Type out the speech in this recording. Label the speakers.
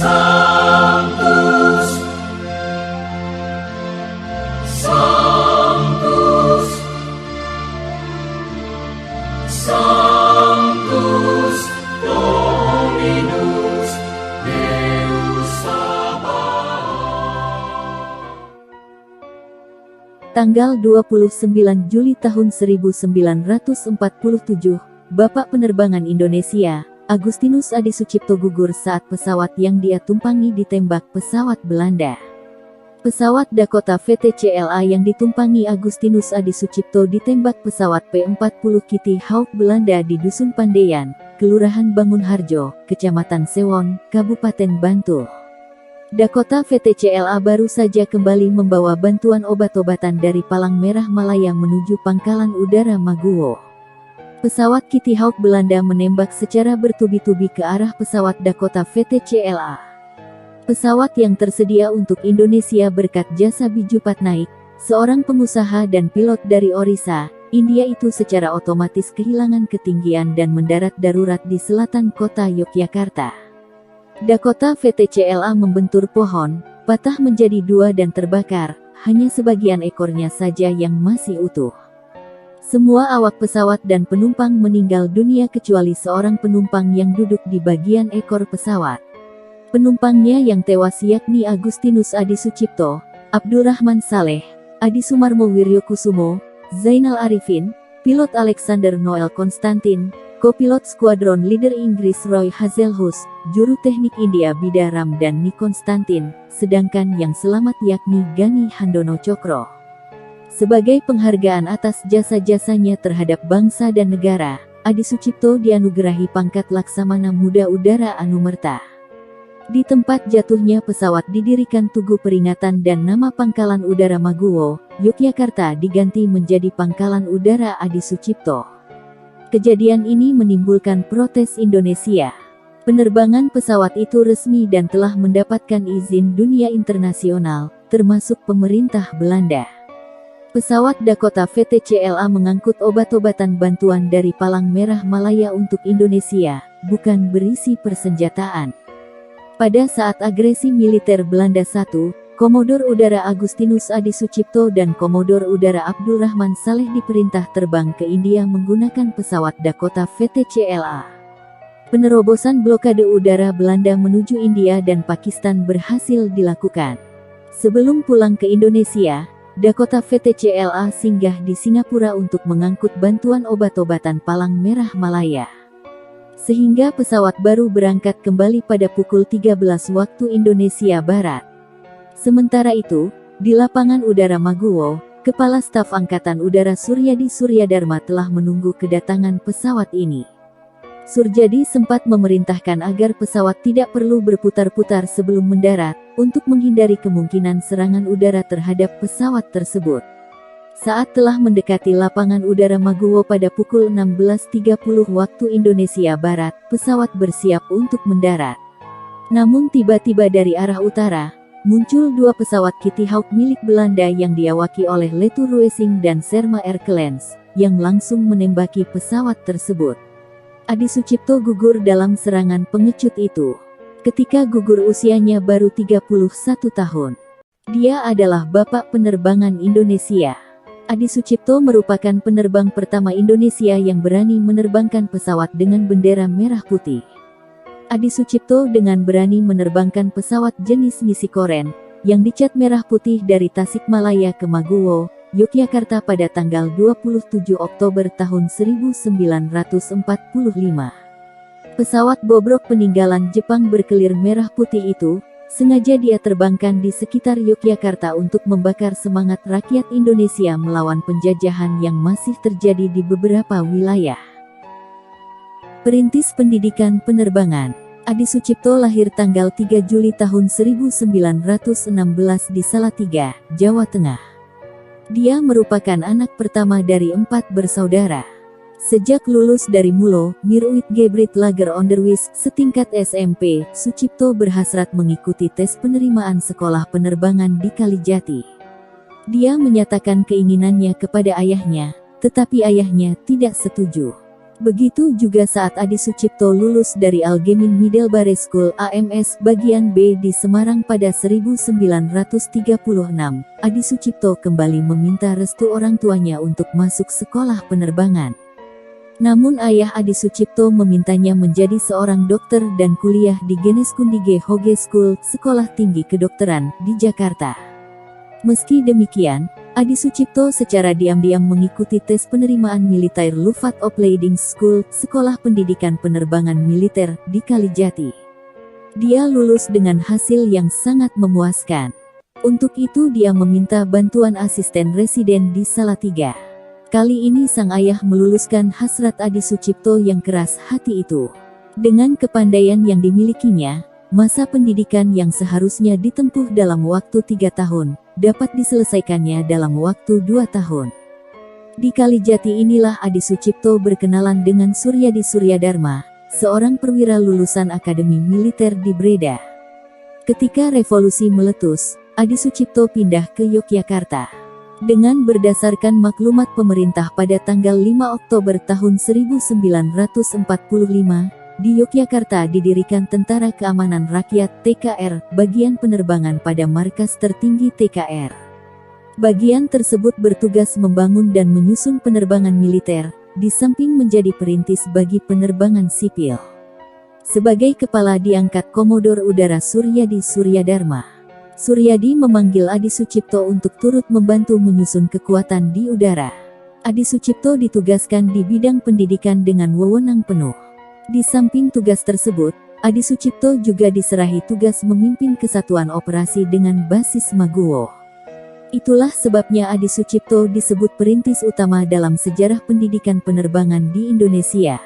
Speaker 1: Sanctus, Sanctus, Sanctus Dominus Deus Sabaoth.
Speaker 2: Tanggal 29 Juli tahun 1947, Bapak Penerbangan Indonesia, Agustinus Adi Sucipto gugur saat pesawat yang dia tumpangi ditembak pesawat Belanda. Pesawat Dakota VTCLA yang ditumpangi Agustinus Adi Sucipto ditembak pesawat P-40 Kitty Hawk Belanda di Dusun Pandaian, Kelurahan Bangunharjo, Kecamatan Sewon, Kabupaten Bantul. Dakota VTCLA baru saja kembali membawa bantuan obat-obatan dari Palang Merah Malaya menuju Pangkalan Udara Maguwo. Pesawat Kitty Hawk Belanda menembak secara bertubi-tubi ke arah pesawat Dakota VTCLA. Pesawat yang tersedia untuk Indonesia berkat jasa Biju Patnaik, seorang pengusaha dan pilot dari Orissa, India itu secara otomatis kehilangan ketinggian dan mendarat darurat di selatan kota Yogyakarta. Dakota VTCLA membentur pohon, patah menjadi dua dan terbakar, hanya sebagian ekornya saja yang masih utuh. Semua awak pesawat dan penumpang meninggal dunia kecuali seorang penumpang yang duduk di bagian ekor pesawat. Penumpangnya yang tewas yakni Agustinus Adi Sucipto, Abdurrahman Saleh, Adi Sumarmo Wiryokusumo, Zainal Arifin, pilot Alexander Noel Konstantin, kopilot skuadron leader Inggris Roy Hazelhus, juru teknik India Bidaram dan Ni Konstantin, sedangkan yang selamat yakni Gani Handono Cokro. Sebagai penghargaan atas jasa-jasanya terhadap bangsa dan negara, Adi Sucipto dianugerahi pangkat Laksamana Muda Udara Anumerta. Di tempat jatuhnya pesawat didirikan tugu peringatan dan nama Pangkalan Udara Maguwo, Yogyakarta diganti menjadi Pangkalan Udara Adi Sucipto. Kejadian ini menimbulkan protes Indonesia. Penerbangan pesawat itu resmi dan telah mendapatkan izin dunia internasional, termasuk pemerintah Belanda. Pesawat Dakota VTCLA mengangkut obat-obatan bantuan dari Palang Merah Malaya untuk Indonesia, bukan berisi persenjataan. Pada saat agresi militer Belanda I, Komodor Udara Agustinus Adi Sucipto dan Komodor Udara Abdurrahman Saleh diperintah terbang ke India menggunakan pesawat Dakota VTCLA. Penerobosan blokade udara Belanda menuju India dan Pakistan berhasil dilakukan. Sebelum pulang ke Indonesia, Dakota VTCLA singgah di Singapura untuk mengangkut bantuan obat-obatan Palang Merah Malaya. Sehingga pesawat baru berangkat kembali pada pukul 13 waktu Indonesia Barat. Sementara itu, di lapangan udara Maguwo, Kepala Staf Angkatan Udara Suryadi Suryadharma telah menunggu kedatangan pesawat ini. Suryadi sempat memerintahkan agar pesawat tidak perlu berputar-putar sebelum mendarat, untuk menghindari kemungkinan serangan udara terhadap pesawat tersebut. Saat telah mendekati lapangan udara Maguwo pada pukul 16.30 waktu Indonesia Barat, pesawat bersiap untuk mendarat. Namun tiba-tiba dari arah utara, muncul dua pesawat Kitty Hawk milik Belanda yang diawaki oleh Letu Ruesing dan Serma Erkelens, yang langsung menembaki pesawat tersebut. Adi Sucipto gugur dalam serangan pengecut itu. Ketika gugur usianya baru 31 tahun. Dia adalah Bapak Penerbangan Indonesia. Adi Sucipto merupakan penerbang pertama Indonesia yang berani menerbangkan pesawat dengan bendera merah putih. Adi Sucipto dengan berani menerbangkan pesawat jenis Nisikoren, yang dicat merah putih dari Tasikmalaya ke Maguwo, Yogyakarta pada tanggal 27 Oktober tahun 1945. Pesawat bobrok peninggalan Jepang berkelir merah putih itu, sengaja dia terbangkan di sekitar Yogyakarta untuk membakar semangat rakyat Indonesia melawan penjajahan yang masih terjadi di beberapa wilayah. Perintis pendidikan penerbangan. Adi Sucipto lahir tanggal 3 Juli tahun 1916 di Salatiga, Jawa Tengah. Dia merupakan anak pertama dari 4 bersaudara. Sejak lulus dari Mulo, Miruit Gebrit Lager Onderwijs, setingkat SMP, Sucipto berhasrat mengikuti tes penerimaan sekolah penerbangan di Kalijati. Dia menyatakan keinginannya kepada ayahnya, tetapi ayahnya tidak setuju. Begitu juga saat Adi Sucipto lulus dari Al-Gemin Middlebury School AMS bagian B di Semarang pada 1936, Adi Sucipto kembali meminta restu orang tuanya untuk masuk sekolah penerbangan. Namun ayah Adi Sucipto memintanya menjadi seorang dokter dan kuliah di Geneskundige Hoge School, Sekolah Tinggi Kedokteran, di Jakarta. Meski demikian, Adi Sucipto secara diam-diam mengikuti tes penerimaan militer Luftopleiding School, Sekolah Pendidikan Penerbangan Militer, di Kalijati. Dia lulus dengan hasil yang sangat memuaskan. Untuk itu dia meminta bantuan asisten residen di Salatiga. Kali ini sang ayah meluluskan hasrat Adi Sucipto yang keras hati itu. Dengan kepandaian yang dimilikinya, masa pendidikan yang seharusnya ditempuh dalam waktu 3 tahun, dapat diselesaikannya dalam waktu 2 tahun. Di Kalijati inilah Adi Sucipto berkenalan dengan Suryadi Suryadharma, seorang perwira lulusan Akademi Militer di Breda. Ketika revolusi meletus, Adi Sucipto pindah ke Yogyakarta. Dengan berdasarkan maklumat pemerintah pada tanggal 5 Oktober tahun 1945, di Yogyakarta didirikan Tentara Keamanan Rakyat (TKR), bagian penerbangan pada markas tertinggi TKR. Bagian tersebut bertugas membangun dan menyusun penerbangan militer, di samping menjadi perintis bagi penerbangan sipil. Sebagai kepala diangkat Komodor Udara Suryadi Suryadharma. Suryadi memanggil Adi Sucipto untuk turut membantu menyusun kekuatan di udara. Adi Sucipto ditugaskan di bidang pendidikan dengan wewenang penuh. Di samping tugas tersebut, Adi Sucipto juga diserahi tugas memimpin kesatuan operasi dengan basis Maguwo. Itulah sebabnya Adi Sucipto disebut perintis utama dalam sejarah pendidikan penerbangan di Indonesia.